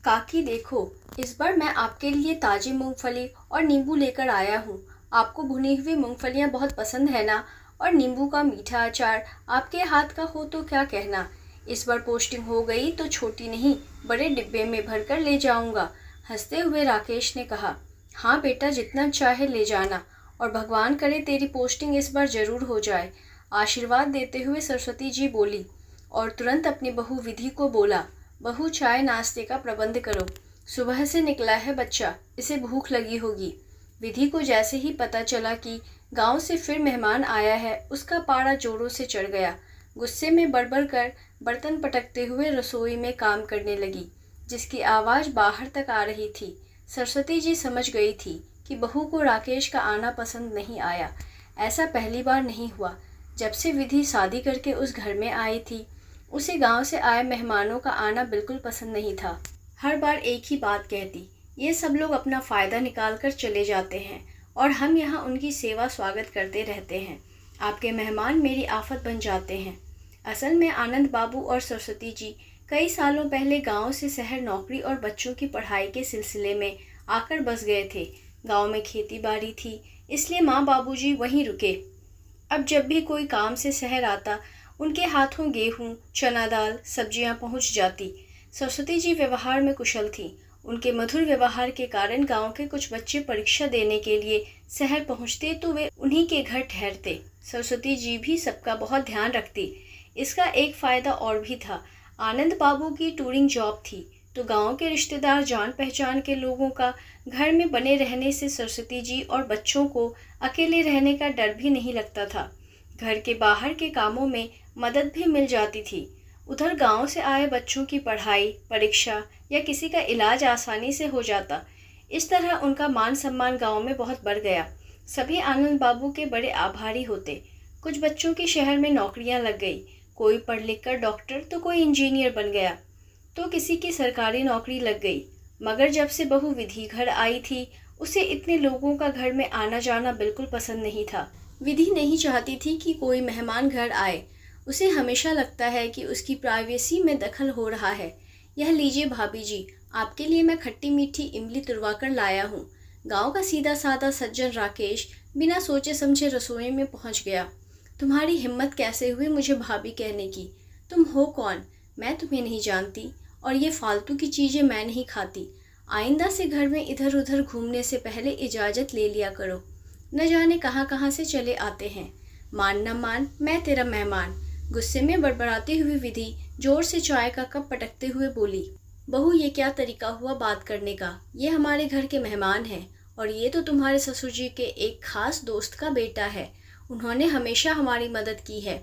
काकी देखो, इस बार मैं आपके लिए ताज़ी मूंगफली और नींबू लेकर आया हूँ। आपको भुनी हुई मूंगफलियाँ बहुत पसंद है ना? और नींबू का मीठा अचार आपके हाथ का हो तो क्या कहना। इस बार पोस्टिंग हो गई तो छोटी नहीं, बड़े डिब्बे में भरकर ले जाऊंगा। हंसते हुए राकेश ने कहा। हाँ बेटा, जितना चाहे ले जाना, और भगवान करे तेरी पोस्टिंग इस बार जरूर हो जाए। आशीर्वाद देते हुए सरस्वती जी बोली, और तुरंत अपनी बहू विधि को बोला, बहू चाय नाश्ते का प्रबंध करो। सुबह से निकला है बच्चा, इसे भूख लगी होगी। विधि को जैसे ही पता चला कि गांव से फिर मेहमान आया है, उसका पारा जोरों से चढ़ गया। गुस्से में बड़बड़ कर बर्तन पटकते हुए रसोई में काम करने लगी, जिसकी आवाज़ बाहर तक आ रही थी। सरस्वती जी समझ गई थी कि बहू को राकेश का आना पसंद नहीं आया। ऐसा पहली बार नहीं हुआ। जब से विधि शादी करके उस घर में आई थी, उसे गांव से आए मेहमानों का आना बिल्कुल पसंद नहीं था। हर बार एक ही बात कहती, ये सब लोग अपना फ़ायदा निकाल कर चले जाते हैं और हम यहाँ उनकी सेवा स्वागत करते रहते हैं। आपके मेहमान मेरी आफत बन जाते हैं। असल में आनंद बाबू और सरस्वती जी कई सालों पहले गांव से शहर नौकरी और बच्चों की पढ़ाई के सिलसिले में आकर बस गए थे। गांव में खेती बाड़ी थी, इसलिए माँ बाबूजी वहीं रुके। अब जब भी कोई काम से शहर आता, उनके हाथों गेहूँ, चना दाल, सब्जियां पहुंच जाती। सरस्वती जी व्यवहार में कुशल थी। उनके मधुर व्यवहार के कारण गांव के कुछ बच्चे परीक्षा देने के लिए शहर पहुंचते तो वे उन्हीं के घर ठहरते। सरस्वती जी भी सबका बहुत ध्यान रखती। इसका एक फ़ायदा और भी था। आनंद बाबू की टूरिंग जॉब थी, तो गांव के रिश्तेदार, जान पहचान के लोगों का घर में बने रहने से सरस्वती जी और बच्चों को अकेले रहने का डर भी नहीं लगता था। घर के बाहर के कामों में मदद भी मिल जाती थी। उधर गांव से आए बच्चों की पढ़ाई, परीक्षा या किसी का इलाज आसानी से हो जाता। इस तरह उनका मान सम्मान गांव में बहुत बढ़ गया। सभी आनंद बाबू के बड़े आभारी होते। कुछ बच्चों की शहर में नौकरियां लग गई। कोई पढ़ लिख कर डॉक्टर तो कोई इंजीनियर बन गया, तो किसी की सरकारी नौकरी लग गई। मगर जब से बहू विधि घर आई थी, उसे इतने लोगों का घर में आना जाना बिल्कुल पसंद नहीं था। विधि नहीं चाहती थी कि कोई मेहमान घर आए। उसे हमेशा लगता है कि उसकी प्राइवेसी में दखल हो रहा है। यह लीजिए भाभी जी, आपके लिए मैं खट्टी मीठी इमली तुड़वा कर लाया हूँ। गांव का सीधा साधा सज्जन राकेश बिना सोचे समझे रसोई में पहुँच गया। तुम्हारी हिम्मत कैसे हुई मुझे भाभी कहने की? तुम हो कौन? मैं तुम्हें नहीं जानती, और ये फालतू की चीज़ें मैं नहीं खाती। आइंदा से घर में इधर उधर घूमने से पहले इजाज़त ले लिया करो। न जाने कहाँ कहाँ से चले आते हैं। मान न मान, मैं तेरा मेहमान। गुस्से में बड़बड़ाती हुई विधि जोर से चाय का कप पटकते हुए बोली, बहू ये क्या तरीका हुआ बात करने का? ये हमारे घर के मेहमान हैं, और ये तो तुम्हारे ससुर जी के एक खास दोस्त का बेटा है। उन्होंने हमेशा हमारी मदद की है।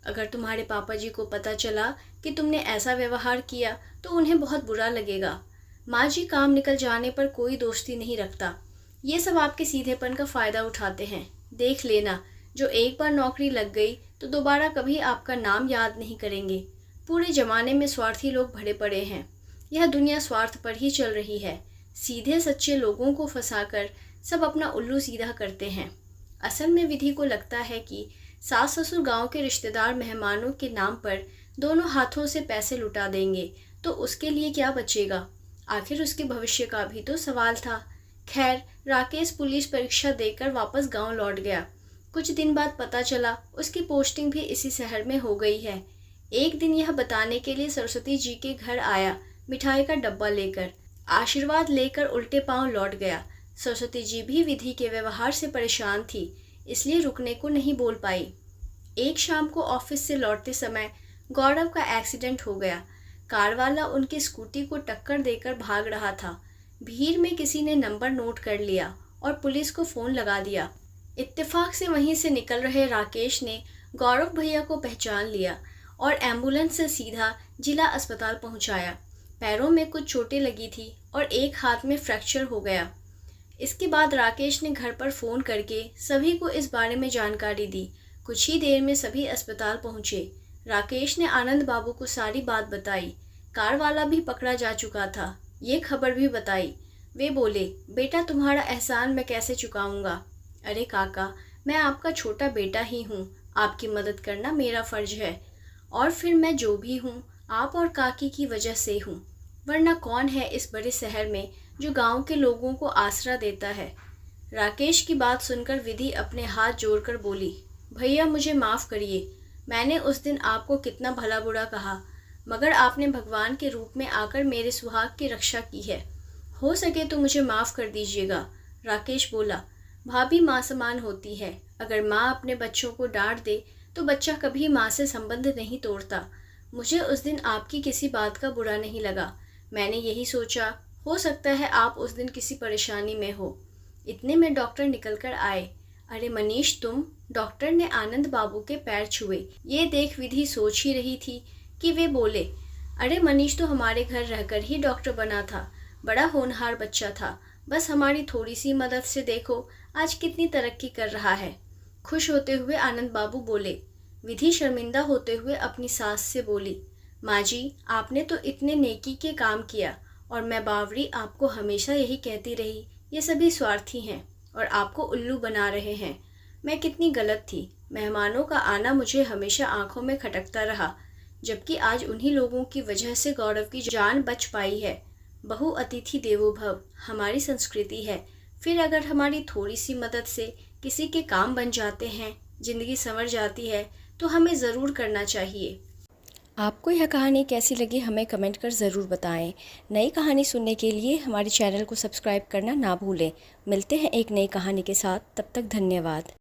अगर तुम्हारे पापा जी को पता चला कि तुमने ऐसा व्यवहार किया तो उन्हें बहुत बुरा लगेगा। माँ जी काम निकल जाने पर कोई दोस्ती नहीं रखता। ये सब आपके सीधेपन का फ़ायदा उठाते हैं। देख लेना, जो एक बार नौकरी लग गई तो दोबारा कभी आपका नाम याद नहीं करेंगे। पूरे ज़माने में स्वार्थी लोग भरे पड़े हैं। यह दुनिया स्वार्थ पर ही चल रही है। सीधे सच्चे लोगों को फंसाकर सब अपना उल्लू सीधा करते हैं। असल में विधि को लगता है कि सास ससुर गांव के रिश्तेदार मेहमानों के नाम पर दोनों हाथों से पैसे लुटा देंगे तो उसके लिए क्या बचेगा। आखिर उसके भविष्य का भी तो सवाल था। खैर, राकेश पुलिस परीक्षा देकर वापस गांव लौट गया। कुछ दिन बाद पता चला उसकी पोस्टिंग भी इसी शहर में हो गई है। एक दिन यह बताने के लिए सरस्वती जी के घर आया, मिठाई का डब्बा लेकर। आशीर्वाद लेकर उल्टे पांव लौट गया। सरस्वती जी भी विधि के व्यवहार से परेशान थी, इसलिए रुकने को नहीं बोल पाई। एक शाम को ऑफिस से लौटते समय गौरव का एक्सीडेंट हो गया। कार वाला उनकी स्कूटी को टक्कर देकर भाग रहा था। भीड़ में किसी ने नंबर नोट कर लिया और पुलिस को फ़ोन लगा दिया। इत्तेफाक से वहीं से निकल रहे राकेश ने गौरव भैया को पहचान लिया और एम्बुलेंस से सीधा जिला अस्पताल पहुंचाया। पैरों में कुछ चोटें लगी थी और एक हाथ में फ्रैक्चर हो गया। इसके बाद राकेश ने घर पर फ़ोन करके सभी को इस बारे में जानकारी दी। कुछ ही देर में सभी अस्पताल पहुंचे। राकेश ने आनंद बाबू को सारी बात बताई। कार वाला भी पकड़ा जा चुका था, ये खबर भी बताई। वे बोले, बेटा तुम्हारा एहसान मैं कैसे चुकाऊंगा? अरे काका, मैं आपका छोटा बेटा ही हूँ, आपकी मदद करना मेरा फ़र्ज है। और फिर मैं जो भी हूँ आप और काकी की वजह से हूँ। वरना कौन है इस बड़े शहर में जो गांव के लोगों को आसरा देता है। राकेश की बात सुनकर विधि अपने हाथ जोड़कर बोली, भैया मुझे माफ़ करिए, मैंने उस दिन आपको कितना भला बुरा कहा, मगर आपने भगवान के रूप में आकर मेरे सुहाग की रक्षा की है। हो सके तो मुझे माफ़ कर दीजिएगा। राकेश बोला, भाभी माँ समान होती है, अगर माँ अपने बच्चों को डांट दे तो बच्चा कभी माँ से संबंध नहीं तोड़ता। मुझे उस दिन आपकी किसी बात का बुरा नहीं लगा, मैंने यही सोचा हो सकता है आप उस दिन किसी परेशानी में हो। इतने में डॉक्टर निकल कर आए। अरे मनीष तुम, डॉक्टर ने आनंद बाबू के पैर छुए। ये देख विधि सोच ही रही थी कि वे बोले, अरे मनीष तो हमारे घर रहकर ही डॉक्टर बना था, बड़ा होनहार बच्चा था, बस हमारी थोड़ी सी मदद से देखो आज कितनी तरक्की कर रहा है। खुश होते हुए आनंद बाबू बोले। विधि शर्मिंदा होते हुए अपनी सास से बोली, माँ जी आपने तो इतने नेकी के काम किया और मैं बावरी आपको हमेशा यही कहती रही, ये सभी स्वार्थी हैं और आपको उल्लू बना रहे हैं। मैं कितनी गलत थी, मेहमानों का आना मुझे हमेशा आंखों में खटकता रहा, जबकि आज उन्हीं लोगों की वजह से गौरव की जान बच पाई है। बहु अतिथि देवो भव हमारी संस्कृति है, फिर अगर हमारी थोड़ी सी मदद से किसी के काम बन जाते हैं, जिंदगी संवर जाती है, तो हमें ज़रूर करना चाहिए। आपको यह कहानी कैसी लगी हमें कमेंट कर ज़रूर बताएं। नई कहानी सुनने के लिए हमारे चैनल को सब्सक्राइब करना ना भूलें। मिलते हैं एक नई कहानी के साथ, तब तक धन्यवाद।